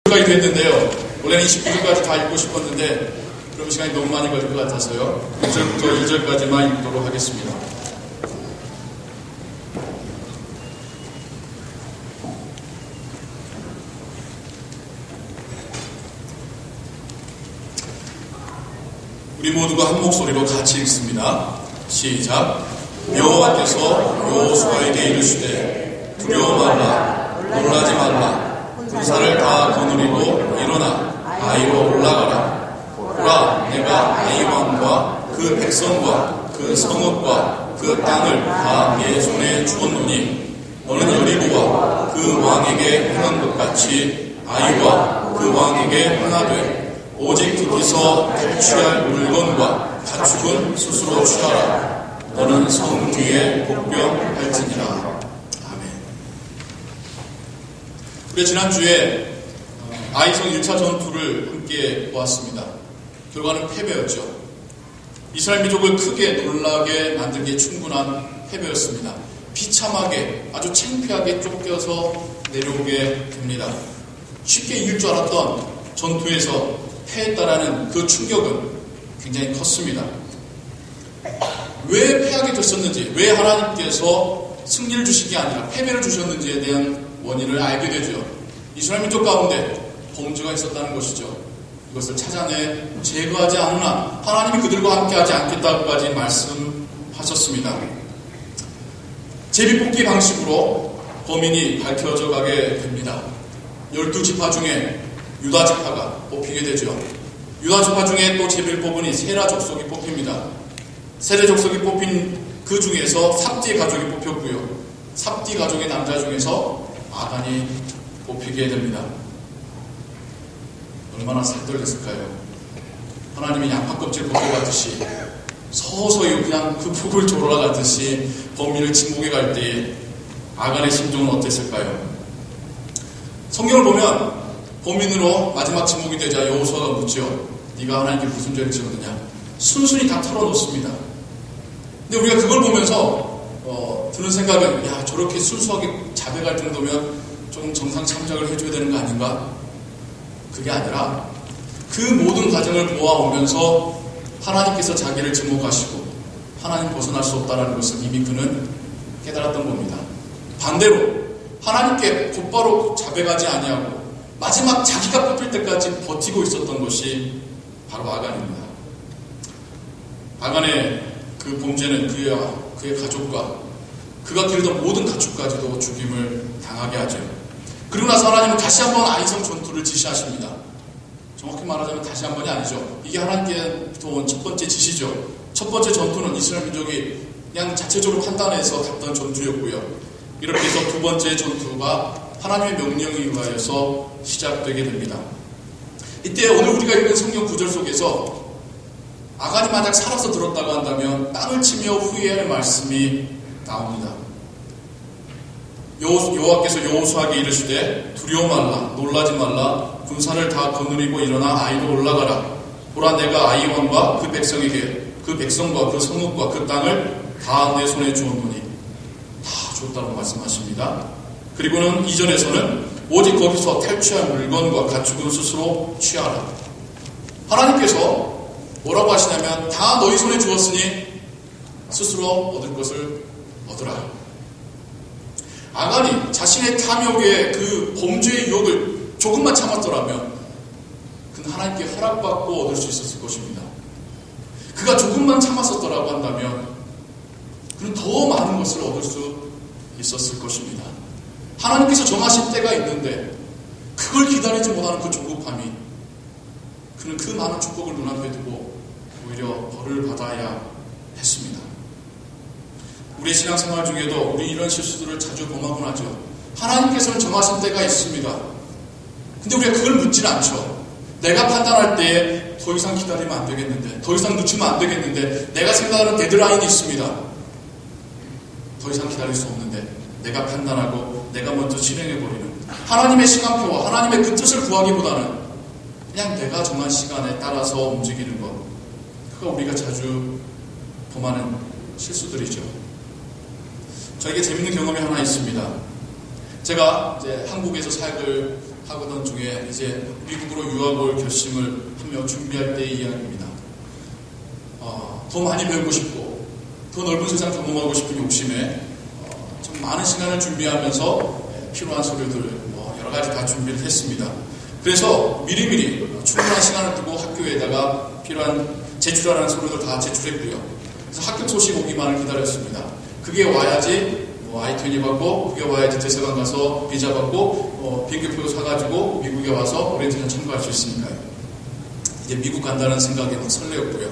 까지 됐는데요. 원래는 29절까지 다 읽고 싶었는데 그럼 시간이 너무 많이 걸릴 것 같아서요. 1절부터 2절까지만 읽도록 하겠습니다. 우리 모두가 한 목소리로 같이 읽습니다. 시작. 여호와께서 여호수아에게 이르시되 두려워 말라, 놀라지 말라. 군사를 다 거느리고 일어나 아이로 올라가라. 보라, 내가 아이 왕과 그 백성과 그 성읍과 그 땅을 다 내 손에 주었노니 너는 여리고와 그 왕에게 행한 것 같이 아이와 그 왕에게 행하되 오직 거기서 탈취할 물건과 가축은 스스로 취하라. 너는 성 뒤에 복병할지니라. 아멘. 우리 지난주에 아이성 1차 전투를 함께 보았습니다. 결과는 패배였죠. 이스라엘 민족을 크게 놀라게 만들기에 충분한 패배였습니다. 비참하게 아주 창피하게 쫓겨서 내려오게 됩니다. 쉽게 이길 줄 알았던 전투에서 패했다라는 그 충격은 굉장히 컸습니다. 왜 패하게 됐었는지, 왜 하나님께서 승리를 주시기 아니라 패배를 주셨는지에 대한 원인을 알게 되죠. 이스라엘 민족 가운데 범죄가 있었다는 것이죠. 이것을 찾아내 제거하지 않으나 하나님이 그들과 함께하지 않겠다고까지 말씀하셨습니다. 제비뽑기 방식으로 범인이 밝혀져 가게 됩니다. 12지파 중에 유다 지파가 뽑히게 되죠. 유다 지파 중에 또 제비를 뽑으니 세라 족속이 뽑힙니다. 세라 족속이 뽑힌 그 중에서 삽디 가족이 뽑혔고요. 삽디 가족의 남자 중에서 아간이 뽑히게 됩니다. 얼마나 살떨렸을까요? 하나님이 양파껍질 벗겨가듯이 서서히 그냥 그 폭을 졸아가듯이 범인을 진국에 갈 때에 아간의 심정은 어땠을까요? 성경을 보면 범인으로 마지막 지목이 되자 여호수아가 묻죠. 네가 하나님께 무슨 죄를 지었느냐? 순순히 다 털어놓습니다. 근데 우리가 그걸 보면서 드는 생각은 야, 저렇게 순수하게 자백할 정도면 좀 정상 참작을 해줘야 되는 거 아닌가? 그게 아니라 그 모든 과정을 보아오면서 하나님께서 자기를 지목하시고 하나님 벗어날 수 없다는 것을 이미 그는 깨달았던 겁니다. 반대로 하나님께 곧바로 자백하지 아니하고 마지막 자기가 뽑힐 때까지 버티고 있었던 것이 바로 아간입니다. 아간의 그 범죄는 그의 가족과 그가 기르던 모든 가축까지도 죽임을 당하게 하죠. 그리고 나서 하나님은 다시 한번 아이성 전투를 지시하십니다. 정확히 말하자면 다시 한 번이 아니죠. 이게 하나님께부터 온 첫 번째 지시죠. 첫 번째 전투는 이스라엘 민족이 그냥 자체적으로 판단해서 갔던 전투였고요. 이렇게 해서 두 번째 전투가 하나님의 명령에 의하여서 시작되게 됩니다. 이때 오늘 우리가 읽은 성경 구절 속에서 아간이 만약 살아서 들었다고 한다면 땅을 치며 후회할 말씀이 나옵니다. 여호와께서 여호수아에게 이르시되 두려워 말라, 놀라지 말라. 군사를 다 거느리고 일어나 아이로 올라가라. 보라, 내가 아이 왕과 그 백성에게 그 백성과 그 성읍과 그 땅을 다 내 손에 주었노니. 다 주었다고 말씀하십니다. 그리고는 2절에서는 오직 거기서 탈취할 물건과 가축은 스스로 취하라. 하나님께서 뭐라고 하시냐면 다 너희 손에 주었으니 스스로 얻을 것을 얻으라. 아간이 자신의 탐욕의 그 범죄의 유혹을 조금만 참았더라면 그는 하나님께 허락받고 얻을 수 있었을 것입니다. 그가 조금만 참았었더라고 한다면 그는 더 많은 것을 얻을 수 있었을 것입니다. 하나님께서 정하신 때가 있는데 그걸 기다리지 못하는 그 조급함이 그는 그 많은 축복을 눈앞에 두고 오히려 벌을 받아야 했습니다. 우리의 신앙생활 중에도 우리 이런 실수들을 자주 범하곤 하죠. 하나님께서는 정하신 때가 있습니다. 근데 우리가 그걸 묻지는 않죠. 내가 판단할 때에 더 이상 기다리면 안 되겠는데, 더 이상 늦추면 안 되겠는데, 내가 생각하는 데드라인이 있습니다. 더 이상 기다릴 수 없는데 내가 판단하고 내가 먼저 진행해버리는 하나님의 시간표와 하나님의 그 뜻을 구하기보다는 그냥 내가 정한 시간에 따라서 움직이는 것, 그거 우리가 자주 범하는 실수들이죠. 저에게 재밌는 경험이 하나 있습니다. 제가 이제 한국에서 사역을 하거던 중에 이제 미국으로 유학 올 결심을 하며 준비할 때의 이야기입니다. 더 많이 배우고 싶고 더 넓은 세상 경험하고 싶은 욕심에 좀 많은 시간을 준비하면서 필요한 서류들 여러 가지 다 준비를 했습니다. 그래서 미리미리 충분한 시간을 두고 학교에다가 필요한 제출하라는 서류들 다 제출했고요. 그래서 합격 소식 오기만을 기다렸습니다. 그게 와야지 I-20 받고, 그게 와야지 대사관 가서 비자 받고 비행기표 사가지고 미국에 와서 오리엔테이션 참가할 수 있으니까요. 이제 미국 간다는 생각에 막 설레었고요.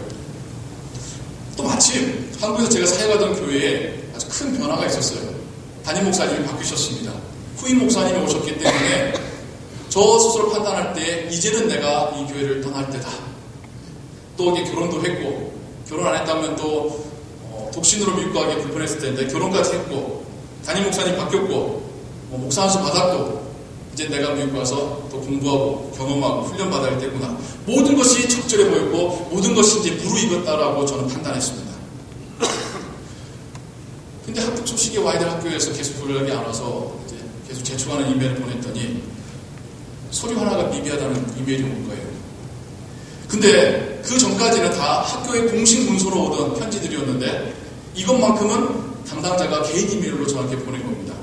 또 마침 한국에서 제가 사역하던 교회에 아주 큰 변화가 있었어요. 담임 목사님이 바뀌셨습니다. 후임 목사님이 오셨기 때문에 저 스스로 판단할 때 이제는 내가 이 교회를 떠날 때다. 또 이게 결혼도 했고, 결혼 안 했다면 또 독신으로 미국 가기 불편했을 텐데 결혼까지 했고, 담임 목사님 바뀌었고, 목사 안수 받았고, 이제 내가 미국 가서 또 공부하고 경험하고 훈련 받아야 할 때구나. 모든 것이 적절해 보였고 모든 것이 이제 무르익었다라고 저는 판단했습니다. 근데 합격 소식이 와야 될 학교에서 계속 연락이 안 와서 이제 계속 제출하는 이메일을 보냈더니 서류 하나가 미비하다는 이메일이 온 거예요. 근데 그 전까지는 다 학교의 공식 문서로 오던 편지들이었는데 이것만큼은 담당자가 개인 이메일로 저한테 보낸 겁니다.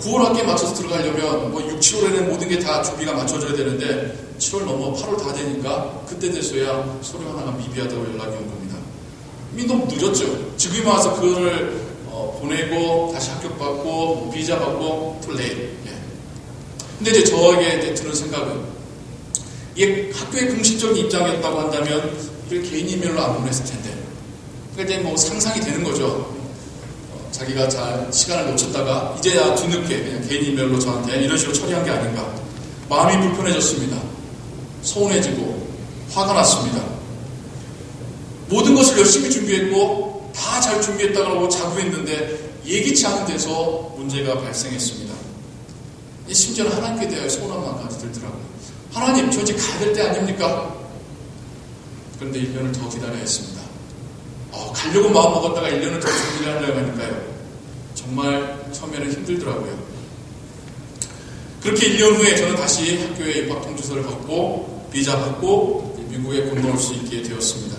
9월 학기에 맞춰서 들어가려면 6, 7월에는 모든 게 다 준비가 맞춰져야 되는데 7월 넘어 8월 다 되니까 그때 돼서야 서류 하나가 미비하다고 연락이 온 겁니다. 이미 너무 늦었죠. 지금에 와서 그거를 보내고 다시 합격받고 비자 받고 too late. 근데 이제 저에게 이제 드는 생각은 이게 학교의 공식적인 입장이었다고 한다면 이걸 개인 이메일로 안 보냈을 텐데. 그러니까 이제 상상이 되는 거죠. 자기가 잘 시간을 놓쳤다가 이제야 뒤늦게 그냥 개인 이메일로 저한테 이런 식으로 처리한 게 아닌가. 마음이 불편해졌습니다. 서운해지고 화가 났습니다. 모든 것을 열심히 준비했고 다 잘 준비했다고 자부했는데 예기치 않은 데서 문제가 발생했습니다. 심지어는 하나님께 대하여 서운한 마음까지 들더라고요. 하나님, 저 이제 가야 될 때 아닙니까? 그런데 1년을 더 기다려야 했습니다. 가려고 마음 먹었다가 1년을 더 준비를 하려고 하니까요. 정말 처음에는 힘들더라고요. 그렇게 1년 후에 저는 다시 학교에 입학 통지서를 받고 비자 받고 미국에 건너올 수 있게 되었습니다.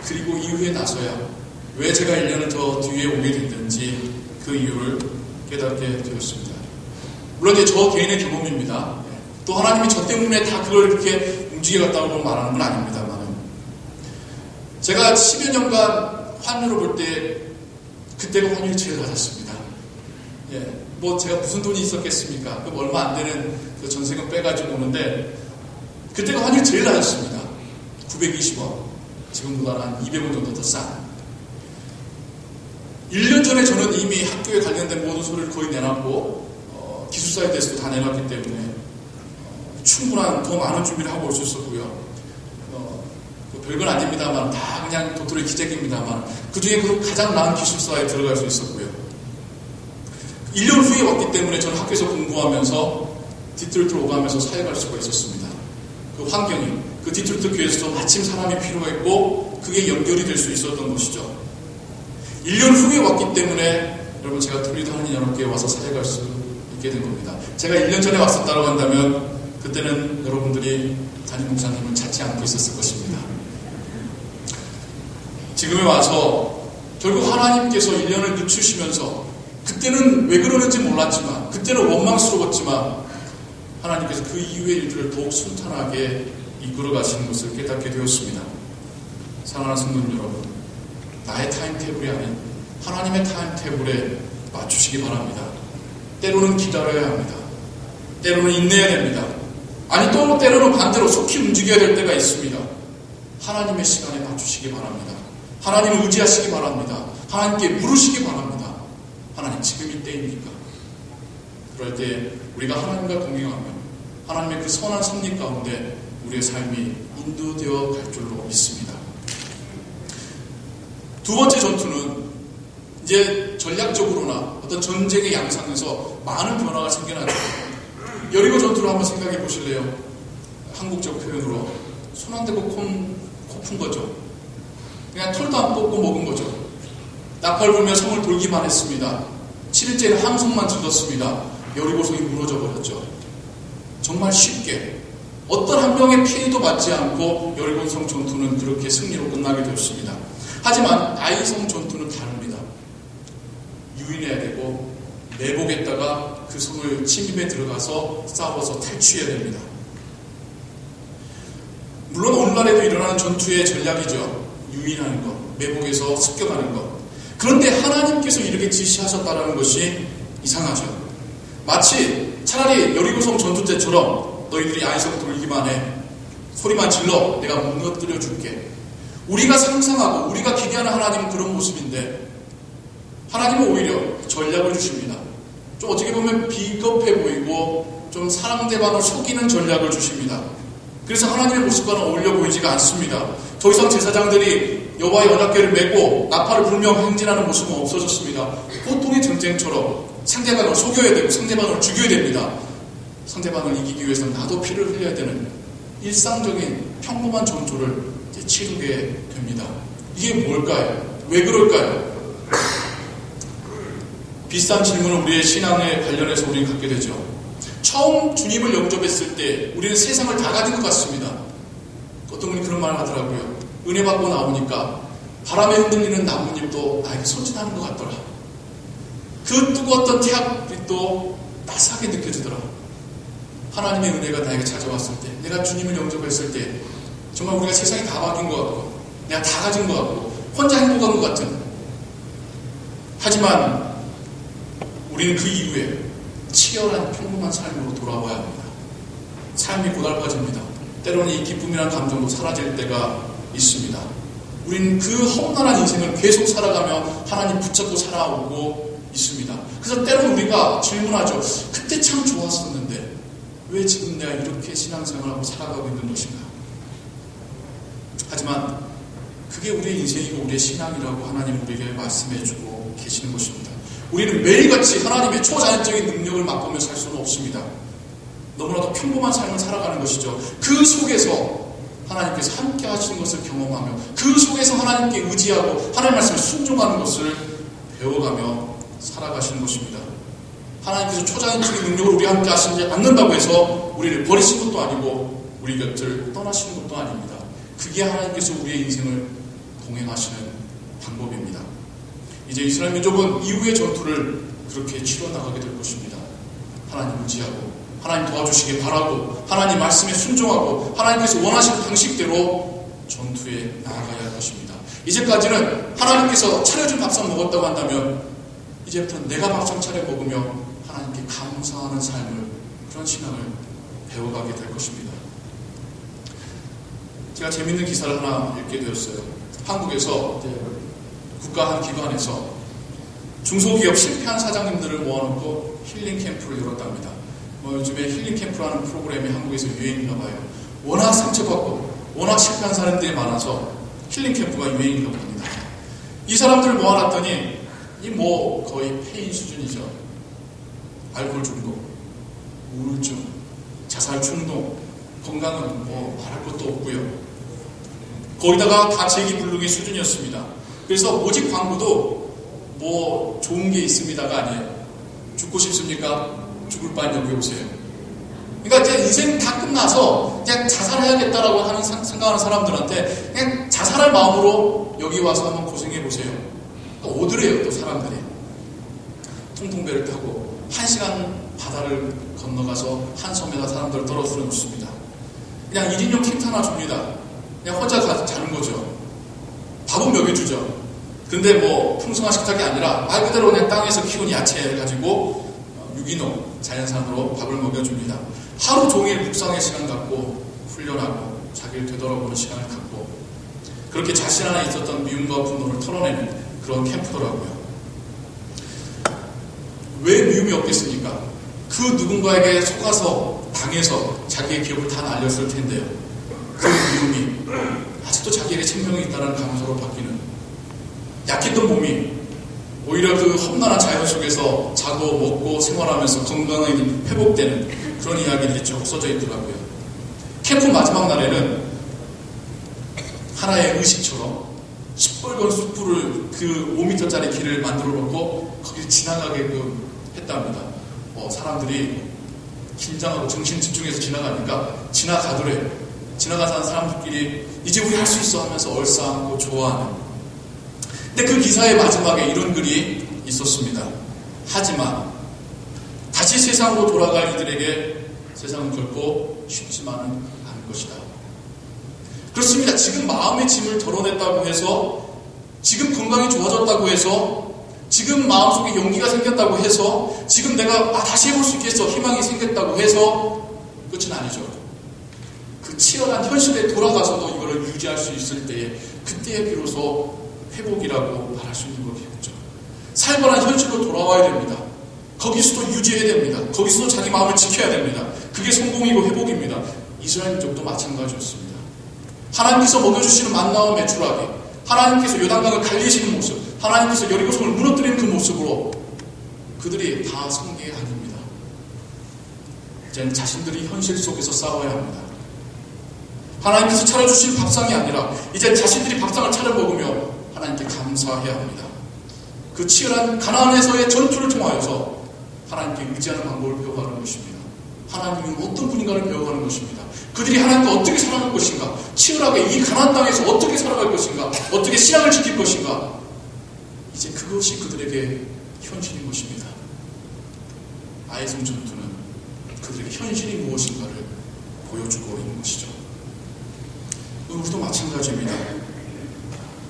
그리고 이후에 나서야 왜 제가 1년을 더 뒤에 오게 됐는지 그 이유를 깨닫게 되었습니다. 물론 이제 저 개인의 경험입니다. 또 하나님이 저 때문에 다 그걸 이렇게 움직여갔다고 말하는 건 아닙니다만 제가 10여 년간 환율을 볼 때 그때가 환율이 제일 낮았습니다. 제가 무슨 돈이 있었겠습니까? 얼마 안 되는 그 전세금 빼가지고 오는데 그때가 환율이 제일 낮았습니다. 920원. 지금보다 한 200원 정도 더 싼. 1년 전에 저는 이미 학교에 관련된 모든 서류를 거의 내놨고 기숙사에 대해서도 다 내놨기 때문에 충분한 더 많은 준비를 하고 올 수 있었고요. 별건 아닙니다만 다 그냥 도토리 기적입니다만 그중에 가장 나은 기숙사에 들어갈 수 있었고요. 1년 후에 왔기 때문에 저는 학교에서 공부하면서 디트로이트 오가면서 사역할 수가 있었습니다. 그 환경이 그 디트로이트 교회에서도 마침 사람이 필요했고 그게 연결이 될 수 있었던 것이죠. 1년 후에 왔기 때문에 여러분 제가 토리도 하나님 여러분께 와서 사역할 수 있게 된 겁니다. 제가 1년 전에 왔었다고 한다면 그때는 여러분들이 담임 목사님을 찾지 않고 있었을 것입니다. 지금에 와서 결국 하나님께서 1년을 늦추시면서 그때는 왜 그러는지 몰랐지만 그때는 원망스러웠지만 하나님께서 그 이후의 일들을 더욱 순탄하게 이끌어 가시는 것을 깨닫게 되었습니다. 사랑하는 성도 여러분, 나의 타임테이블이 아닌 하나님의 타임테이블에 맞추시기 바랍니다. 때로는 기다려야 합니다. 때로는 인내해야 됩니다. 아니 또 때로는 반대로 속히 움직여야 될 때가 있습니다. 하나님의 시간에 맞추시기 바랍니다. 하나님을 의지하시기 바랍니다. 하나님께 물으시기 바랍니다. 하나님 지금 이 때입니까? 그럴 때 우리가 하나님과 동행하며 하나님의 그 선한 섭리 가운데 우리의 삶이 인도되어 갈 줄로 믿습니다. 두 번째 전투는 이제 전략적으로나 어떤 전쟁의 양상에서 많은 변화가 생겨나죠. 여리고 전투를 한번 생각해 보실래요? 한국적 표현으로 손 안 대고 코 푼 거죠. 그냥 털도 안 뽑고 먹은 거죠. 나팔 불며 성을 돌기만 했습니다. 7일째는 함성만 질렀습니다. 여리고성이 무너져 버렸죠. 정말 쉽게 어떤 한 명의 피해도 받지 않고 여리고성 전투는 그렇게 승리로 끝나게 되었습니다. 하지만 아이성 전투는 다릅니다. 유인해야 되고 매복했다가 그 성을 침입에 들어가서 싸워서 탈취해야 됩니다. 물론 오늘날에도 일어나는 전투의 전략이죠. 유인하는 것, 매복해서 습격하는 것. 그런데 하나님께서 이렇게 지시하셨다는 것이 이상하죠. 마치 차라리 여리고성 전투 때처럼 너희들이 아이성 돌기만 해. 소리만 질러. 내가 무너뜨려 줄게. 우리가 상상하고 우리가 기대하는 하나님은 그런 모습인데 하나님은 오히려 전략을 주십니다. 좀 어떻게 보면 비겁해 보이고 좀 상대방을 속이는 전략을 주십니다. 그래서 하나님의 모습과는 어울려 보이지가 않습니다. 더 이상 제사장들이 여호와의 언약궤를 메고 나팔을 불며 행진하는 모습은 없어졌습니다. 보통의 전쟁처럼 상대방을 속여야 되고 상대방을 죽여야 됩니다. 상대방을 이기기 위해서는 나도 피를 흘려야 되는 일상적인 평범한 전투를 치르게 됩니다. 이게 뭘까요? 왜 그럴까요? 비슷한 질문을 우리의 신앙에 관련해서 우리는 갖게 되죠. 처음 주님을 영접했을 때 우리는 세상을 다 가진 것 같습니다. 어떤 분이 그런 말을 하더라고요. 은혜 받고 나오니까 바람에 흔들리는 나뭇잎도 나에게 손짓하는 것 같더라. 그 뜨거웠던 태양빛도 따스하게 느껴지더라. 하나님의 은혜가 나에게 찾아왔을 때, 내가 주님을 영접했을 때 정말 우리가 세상이 다 바뀐 것 같고 내가 다 가진 것 같고 혼자 행복한 것 같은. 하지만 우리는 그 이후에 치열한 평범한 삶으로 돌아와야 합니다. 삶이 고달파집니다. 때로는 이 기쁨이라는 감정도 사라질 때가 있습니다. 우리는 그 험난한 인생을 계속 살아가며 하나님 붙잡고 살아오고 있습니다. 그래서 때로는 우리가 질문하죠. 그때 참 좋았었는데 왜 지금 내가 이렇게 신앙생활하고 살아가고 있는 것인가? 하지만 그게 우리의 인생이고 우리의 신앙이라고 하나님 우리에게 말씀해주고 계시는 것입니다. 우리는 매일같이 하나님의 초자연적인 능력을 맛보며 살 수는 없습니다. 너무나도 평범한 삶을 살아가는 것이죠. 그 속에서 하나님께서 함께 하시는 것을 경험하며 그 속에서 하나님께 의지하고 하나님 말씀에 순종하는 것을 배워가며 살아가시는 것입니다. 하나님께서 초자연적인 능력을 우리와 함께 하시지 않는다고 해서 우리를 버리신 것도 아니고 우리 곁을 떠나시는 것도 아닙니다. 그게 하나님께서 우리의 인생을 동행하시는 방법입니다. 이제 이스라엘 민족은 이후의 전투를 그렇게 치러나가게 될 것입니다. 하나님 의지하고 하나님 도와주시길 바라고 하나님 말씀에 순종하고 하나님께서 원하시는 방식대로 전투에 나아가야 할 것입니다. 이제까지는 하나님께서 차려준 밥상 먹었다고 한다면 이제부터 내가 밥상 차려 먹으며 하나님께 감사하는 삶을, 그런 신앙을 배워가게 될 것입니다. 제가 재밌는 기사를 하나 읽게 되었어요. 한국에서 국가 한 기관에서 중소기업 실패한 사장님들을 모아놓고 힐링 캠프를 열었답니다. 요즘에 힐링 캠프라는 프로그램이 한국에서 유행인가 봐요. 워낙 상처받고 워낙 실패한 사람들이 많아서 힐링 캠프가 유행인가 봅니다. 이 사람들을 모아놨더니 거의 폐인 수준이죠. 알코올 중독, 우울증, 자살 충동, 건강은 말할 것도 없고요. 거기다가 다 재기불능의 수준이었습니다. 그래서 오직 광고도 좋은 게 있습니다가 아니에요. 죽고 싶습니까? 죽을 바엔 여기 오세요. 그러니까 이제 인생 다 끝나서 그냥 자살해야겠다라고 하는 생각하는 사람들한테 그냥 자살할 마음으로 여기 와서 한번 고생해 보세요. 또 오더래요. 또 사람들이 통통배를 타고 1시간 바다를 건너가서 한 섬에다 사람들을 떨어뜨려 놓습니다. 그냥 1인용 킥 하나 줍니다. 그냥 혼자 가서 자는 거죠. 밥은 먹여주죠. 근데 풍성한 식탁이 아니라 말 그대로 그냥 땅에서 키운 야채를 가지고 유기농, 자연산으로 밥을 먹여줍니다. 하루 종일 묵상의 시간 갖고 훈련하고 자기를 되돌아보는 시간을 갖고 그렇게 자신 안에 있었던 미움과 분노를 털어내는 그런 캠프더라고요. 왜 미움이 없겠습니까? 그 누군가에게 속아서 당해서 자기의 기억을 다 날렸을 텐데요. 그 미움이 아직도 자기에게 생명이 있다는 감소로 바뀌는, 약했던 몸이 오히려 그 험난한 자연 속에서 자고 먹고 생활하면서 건강하게 회복되는 그런 이야기들이 쭉 써져 있더라고요. 캠프 마지막 날에는 하나의 의식처럼 시뻘건 숯불을 그 5m짜리 길을 만들어 놓고 거기를 지나가게끔 했답니다. 사람들이 긴장하고 정신 집중해서 지나가니까 지나가더래. 지나가는 사람들끼리 이제 우리 할 수 있어 하면서 얼싸안고 좋아하는. 근데 그 기사의 마지막에 이런 글이 있었습니다. 하지만 다시 세상으로 돌아갈 이들에게 세상은 결코 쉽지만은 않을 것이다. 그렇습니다. 지금 마음의 짐을 덜어냈다고 해서, 지금 건강이 좋아졌다고 해서, 지금 마음속에 용기가 생겼다고 해서, 지금 내가 다시 해볼 수 있겠어 희망이 생겼다고 해서 끝은 아니죠. 그 치열한 현실에 돌아가서도 이거를 유지할 수 있을 때에, 그때에 비로소 회복이라고 말할 수 있는 거겠죠. 살벌한 현실로 돌아와야 됩니다. 거기서도 유지해야 됩니다. 거기서도 자기 마음을 지켜야 됩니다. 그게 성공이고 회복입니다. 이스라엘 민족도 마찬가지였습니다. 하나님께서 먹여주시는 만나와 메추라기, 하나님께서 요단강을 갈리시는 모습, 하나님께서 여리고성을 무너뜨리는 그 모습으로 그들이 다 성경이 아닙니다. 이제는 자신들이 현실 속에서 싸워야 합니다. 하나님께서 차려주신 밥상이 아니라 이제 자신들이 밥상을 차려 먹으며 하나님께 감사해야 합니다. 그 치열한 가나안에서의 전투를 통하여서 하나님께 의지하는 방법을 배워가는 것입니다. 하나님은 어떤 분인가를 배워가는 것입니다. 그들이 하나님과 어떻게 살아갈 것인가, 치열하게 이 가나안 땅에서 어떻게 살아갈 것인가, 어떻게 신앙을 지킬 것인가, 이제 그것이 그들에게 현실인 것입니다. 아이성 전투는 그들에게 현실이 무엇인가를 보여주고 있는 것이죠. 우리도 마찬가지입니다.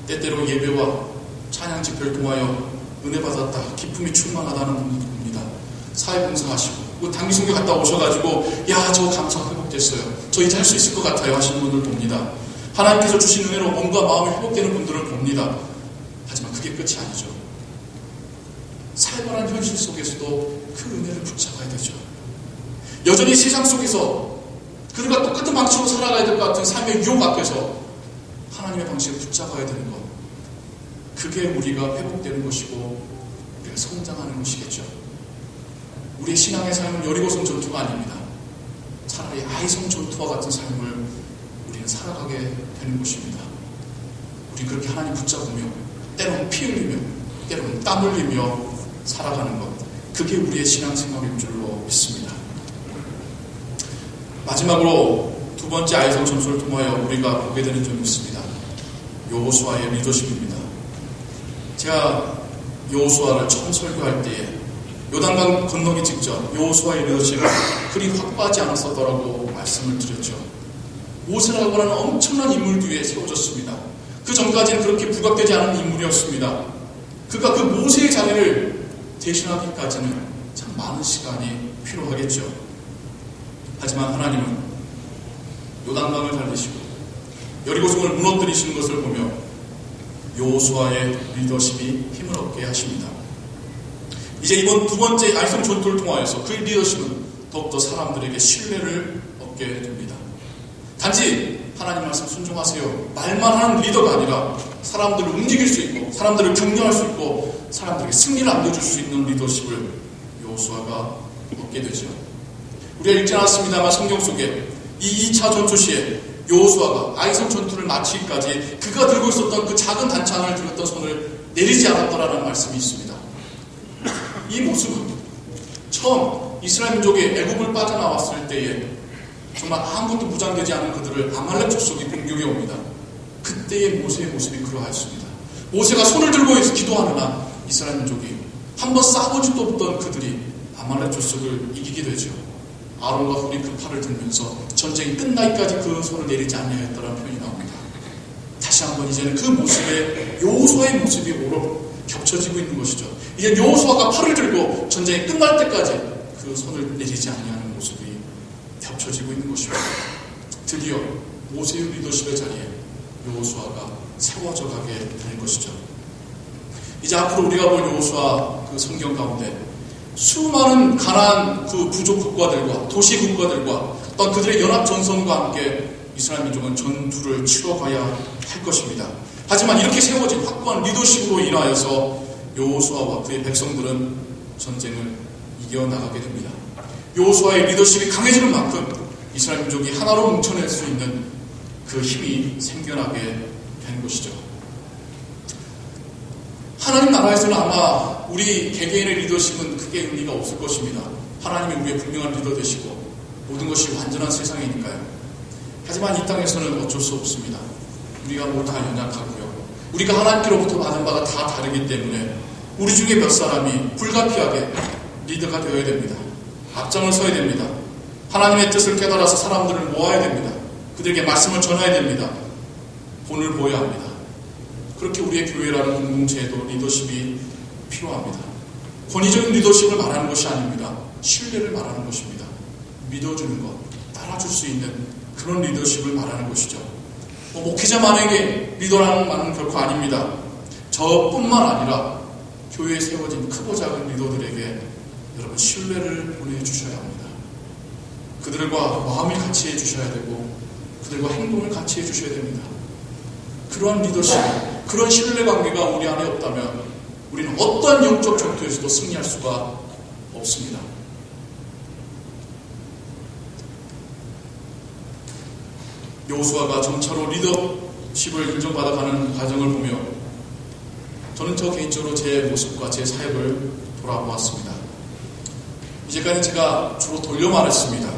때때로 예배와 찬양 집회를 통하여 은혜 받았다, 기쁨이 충만하다는 분들도 봅니다. 사회봉사하시고 단기 선교 갔다 오셔가지고 저 감사 회복됐어요, 저 이제 할 수 있을 것 같아요 하시는 분들 봅니다. 하나님께서 주신 은혜로 몸과 마음이 회복되는 분들을 봅니다. 하지만 그게 끝이 아니죠. 살벌한 현실 속에서도 그 은혜를 붙잡아야 되죠. 여전히 세상 속에서 그들과 똑같은 방식으로 살아가야 될 것 같은 삶의 유혹 앞에서 하나님의 방식을 붙잡아야 되는 것, 그게 우리가 회복되는 것이고 우리가 성장하는 것이겠죠. 우리의 신앙의 삶은 여리고성 전투가 아닙니다. 차라리 아이성 전투와 같은 삶을 우리는 살아가게 되는 것입니다. 우리 그렇게 하나님 붙잡으며 때로는 피 흘리며 때로는 땀 흘리며 살아가는 것, 그게 우리의 신앙생활인 줄로 믿습니다. 마지막으로 두 번째 아이성 전투를 통하여 우리가 보게 되는 점이 있습니다. 여호수아의 리더십입니다. 제가 여호수아를 처음 설교할 때에 요단강 건너기 직전 여호수아의 리더십은 그리 확고하지 않았었더라고 말씀을 드렸죠. 모세라고 하는 엄청난 인물 뒤에 세워졌습니다. 그 전까지는 그렇게 부각되지 않은 인물이었습니다. 그가 그 모세의 자리를 대신하기까지는 참 많은 시간이 필요하겠죠. 하지만 하나님은 요단강을 달리시고 여리고성을 무너뜨리시는 것을 보며 여호수아의 리더십이 힘을 얻게 하십니다. 이제 이번 두 번째 아이성 전투를 통하여서 그 리더십은 더욱더 사람들에게 신뢰를 얻게 됩니다. 단지 하나님 말씀 순종하세요 말만 하는 리더가 아니라 사람들을 움직일 수 있고 사람들을 격려할 수 있고 사람들에게 승리를 안겨줄 수 있는 리더십을 여호수아가 얻게 되죠. 우리가 읽지 않았습니다만 성경 속에 이 2차 전투 시에 여호수아가 아이성 전투를 마치기까지 그가 들고 있었던 그 작은 단창을 들었던 손을 내리지 않았더라는 말씀이 있습니다. 이 모습은 처음 이스라엘 민족이 애굽을 빠져나왔을 때에 정말 아무것도 무장되지 않은 그들을 아말렉 족속이 공격해 옵니다. 그때의 모세의 모습이 그러하였습니다. 모세가 손을 들고 기도하느라 이스라엘 민족이 한번 싸본 적도 없던 그들이 아말렉 족속을 이기게 되죠. 아론과 훌이 그 팔을 들면서 전쟁이 끝나기까지 그 손을 내리지 않냐였다는 표현이 나옵니다. 다시 한번 이제는 그 모습에 여호수아의 모습이 오로 겹쳐지고 있는 것이죠. 이제 여호수아가 팔을 들고 전쟁이 끝날 때까지 그 손을 내리지 않냐는 모습이 겹쳐지고 있는 것입니다. 드디어 모세의 리더십의 자리에 여호수아가 세워져 가게 되는 것이죠. 이제 앞으로 우리가 볼 여호수아 그 성경 가운데 수많은 가나안 그 부족 국가들과 도시 국가들과 또한 그들의 연합 전선과 함께 이스라엘 민족은 전투를 치러가야 할 것입니다. 하지만 이렇게 세워진 확고한 리더십으로 인하여서 여호수아와 그의 백성들은 전쟁을 이겨나가게 됩니다. 여호수아의 리더십이 강해지는 만큼 이스라엘 민족이 하나로 뭉쳐낼 수 있는 그 힘이 생겨나게 되는 것이죠. 하나님 나라에서는 아마 우리 개개인의 리더십은 크게 의미가 없을 것입니다. 하나님이 우리의 분명한 리더 되시고 모든 것이 완전한 세상이니까요. 하지만 이 땅에서는 어쩔 수 없습니다. 우리가 다 연약하고요. 우리가 하나님께로부터 받은 바가 다 다르기 때문에 우리 중에 몇 사람이 불가피하게 리더가 되어야 됩니다. 앞장을 서야 됩니다. 하나님의 뜻을 깨달아서 사람들을 모아야 됩니다. 그들에게 말씀을 전해야 됩니다. 본을 보여야 합니다. 그렇게 우리의 교회라는 공동체에도 리더십이 필요합니다. 권위적인 리더십을 말하는 것이 아닙니다. 신뢰를 말하는 것입니다. 믿어주는 것, 따라줄 수 있는 그런 리더십을 말하는 것이죠. 목회자만에게 리더라는 말은 결코 아닙니다. 저뿐만 아니라 교회에 세워진 크고 작은 리더들에게 여러분 신뢰를 보내주셔야 합니다. 그들과 마음을 같이 해주셔야 되고 그들과 행동을 같이 해주셔야 됩니다. 그러한 리더십, 그런 신뢰관계가 우리 안에 없다면 우리는 어떠한 영적 전투에서도 승리할 수가 없습니다. 여호수아가 점차로 리더십을 인정받아가는 과정을 보며 저는 저 개인적으로 제 모습과 제 사역을 돌아보았습니다. 이제까지 제가 주로 돌려 말했습니다.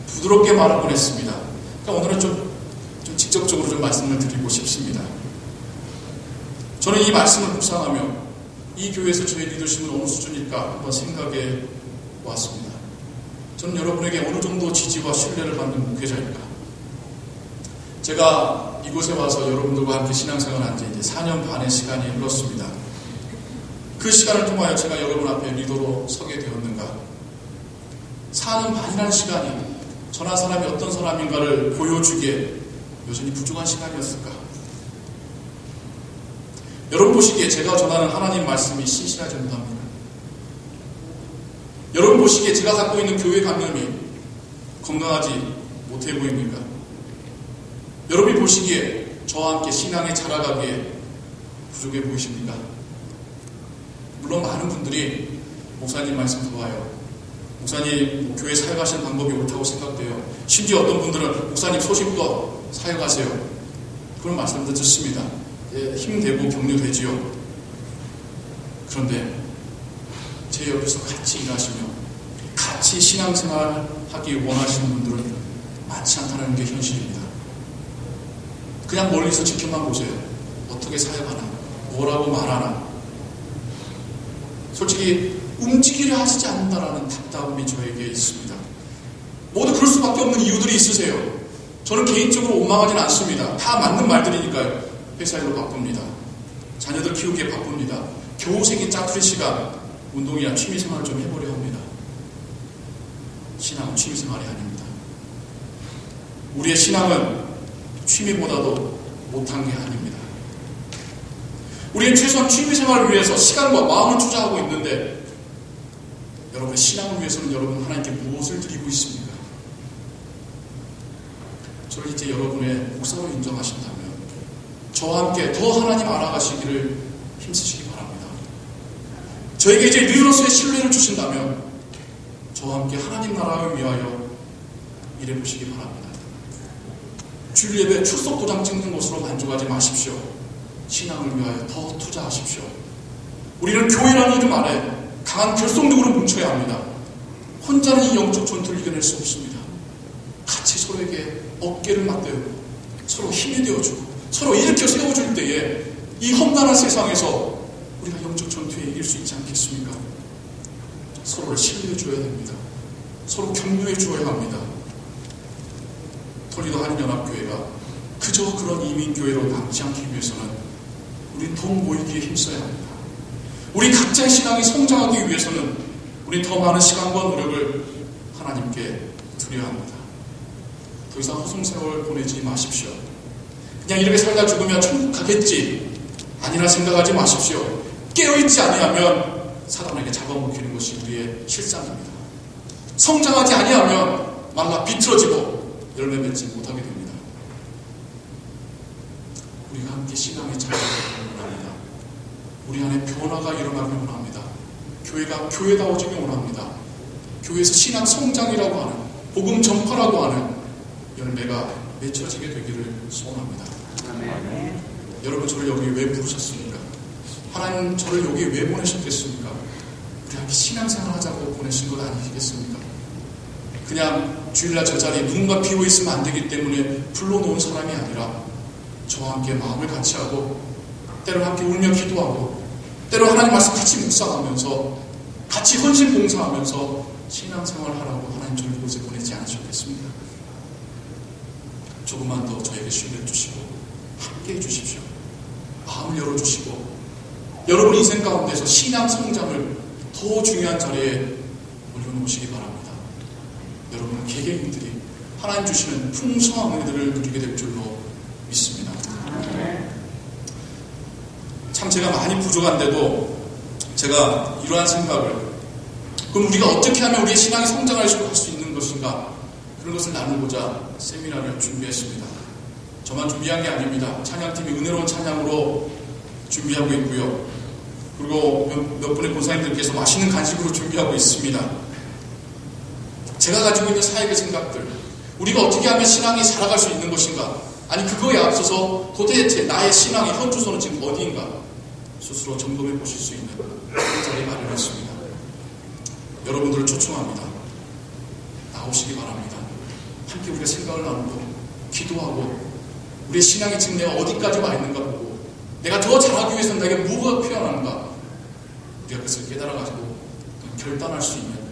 부드럽게 말하곤 했습니다. 그러니까 오늘은 좀 직접적으로 좀 말씀을 드리고 싶습니다. 저는 이 말씀을 묵상하며 이 교회에서 저의 리더십은 어느 수준일까 한번 생각해 왔습니다. 저는 여러분에게 어느 정도 지지와 신뢰를 받는 목회자일까? 제가 이곳에 와서 여러분들과 함께 신앙생활을 한 지 이제 4년 반의 시간이 흘렀습니다. 그 시간을 통하여 제가 여러분 앞에 리더로 서게 되었는가? 4년 반이라는 시간이 전한 사람이 어떤 사람인가를 보여주기에 여전히 부족한 시간이었을까? 여러분 보시기에 제가 전하는 하나님 말씀이 신실하지 못합니다. 여러분 보시기에 제가 갖고 있는 교회 감염이 건강하지 못해 보입니까? 여러분이 보시기에 저와 함께 신앙에 자라가기에 부족해 보이십니까? 물론 많은 분들이 목사님 말씀 좋아요. 목사님 교회 사역하시는 방법이 옳다고 생각돼요. 심지어 어떤 분들은 목사님 소식도 사역하세요. 그런 말씀도 듣습니다. 힘되고 격려되지요. 그런데 제 옆에서 같이 일하시며 같이 신앙생활하기 원하시는 분들은 많지 않다는 게 현실입니다. 그냥 멀리서 지켜만 보세요. 어떻게 사역하나, 뭐라고 말하나. 솔직히 움직이려 하시지 않는다라는 답답함이 저에게 있습니다. 모두 그럴 수밖에 없는 이유들이 있으세요. 저는 개인적으로 원망하지는 않습니다. 다 맞는 말들이니까요. 회사 일로 바쁩니다. 자녀들 키우기에 바쁩니다. 겨우 생긴 짜투리 시간 운동이나 취미생활을 좀 해보려 합니다. 신앙은 취미생활이 아닙니다. 우리의 신앙은 취미보다도 못한 게 아닙니다. 우리는 최소한 취미생활을 위해서 시간과 마음을 투자하고 있는데 여러분의 신앙을 위해서는 여러분 하나님께 무엇을 드리고 있습니까? 저를 이제 여러분의 목사로 인정하신다면 저와 함께 더 하나님 알아가시기를 힘쓰시기 바랍니다. 저에게 이제 리더로서의 신뢰를 주신다면 저와 함께 하나님 나라를 위하여 일해보시기 바랍니다. 주일 예배 출석 도장 찍는 것으로 만족하지 마십시오. 신앙을 위하여 더 투자하십시오. 우리는 교회라는 이름 아래 강한 결속력으로 뭉쳐야 합니다. 혼자는 이 영적 전투를 이겨낼 수 없습니다. 같이 서로에게 어깨를 맞대고 서로 힘이 되어주고 서로 일으켜 세워줄 때에 이 험난한 세상에서 우리가 영적 전투에 이길 수 있지 않겠습니까? 서로를 신뢰해줘야 됩니다. 서로 격려해 주어야 합니다. 톨리도 한인연합교회가 그저 그런 이민교회로 남지 않기 위해서는 우리 더욱 모이기에 힘써야 합니다. 우리 각자의 신앙이 성장하기 위해서는 우리 더 많은 시간과 노력을 하나님께 드려야 합니다. 더 이상 허송세월 보내지 마십시오. 그냥 이렇게 살다 죽으면 천국 가겠지 아니라 생각하지 마십시오. 깨어있지 아니하면 사단에게 잡아먹히는 것이 우리의 실상입니다. 성장하지 아니하면 말라 비틀어지고 열매 맺지 못하게 됩니다. 우리가 함께 신앙에 자라가기 원합니다. 우리 안에 변화가 일어나길 원합니다. 교회가 교회다워지길 원합니다. 교회에서 신앙 성장이라고 하는 복음 전파라고 하는 열매가 맺혀지게 되기를 소원합니다. 아멘. 여러분 저를 여기 왜 부르셨습니까? 하나님 저를 여기 왜 보내셨겠습니까? 우리 함께 신앙생활 하자고 보내신 것 아니겠습니까? 그냥 주일날 저 자리에 누군가 비워 있으면 안 되기 때문에 불러놓은 사람이 아니라 저와 함께 마음을 같이 하고 때로 함께 울며 기도하고 때로 하나님 말씀 같이 묵상하면서 같이 헌신 봉사하면서 신앙생활을 하라고 하나님 저를 이곳에 보내지 않으셨겠습니까? 조금만 더 저에게 신뢰해 주시고 함께 해주십시오. 마음을 열어주시고 여러분 인생 가운데서 신앙 성장을 더 중요한 자리에 올려놓으시기 바랍니다. 여러분 개개인들이 하나님 주시는 풍성한 은혜들을 누리게 될 줄로 믿습니다. 참 제가 많이 부족한데도 제가 이러한 생각을 그럼 우리가 어떻게 하면 우리의 신앙이 성장할 수 있는 것인가 그런 것을 나누고자 세미나를 준비했습니다. 저만 준비한 게 아닙니다. 찬양팀이 은혜로운 찬양으로 준비하고 있고요. 그리고 몇 분의 권사님들께서 맛있는 간식으로 준비하고 있습니다. 제가 가지고 있는 사역의 생각들, 우리가 어떻게 하면 신앙이 살아갈 수 있는 것인가, 아니 그거에 앞서서 도대체 나의 신앙의 현주소는 지금 어디인가 스스로 점검해 보실 수 있는 그런 자리에 마련했습니다. 여러분들을 초청합니다. 나오시기 바랍니다. 함께 우리가 생각을 나누고 기도하고 우리의 신앙이 지금 내가 어디까지 와 있는가 보고 내가 더 잘하기 위해서는 내게 뭐가 필요한가 우리가 그것을 깨달아가지고 결단할 수 있는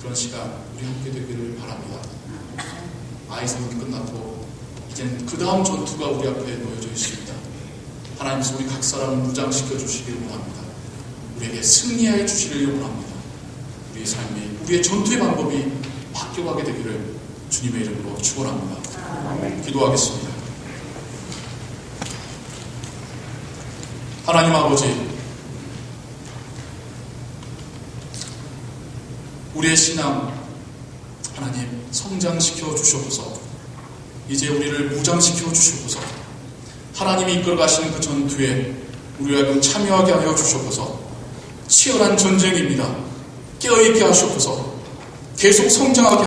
그런 시간 우리 함께 되기를 바랍니다. 아이 사역이 끝났고 이제는 그 다음 전투가 우리 앞에 놓여져 있습니다. 하나님께서 우리 각 사람을 무장시켜 주시기를 원합니다. 우리에게 승리하여 주시기를 원합니다. 우리의 삶이 우리의 전투의 방법이 바뀌어가게 되기를 주님의 이름으로 축원합니다. 기도하겠습니다. 하나님 아버지, 우리의 신앙 하나님 성장시켜 주시옵소서. 이제 우리를 무장시켜 주시옵소서. 하나님이 이끌어 가시는 그 전투에 우리와 하여금 참여하게 하여 주시옵소서. 치열한 전쟁입니다. 깨어있게 하시옵소서. 계속 성장하게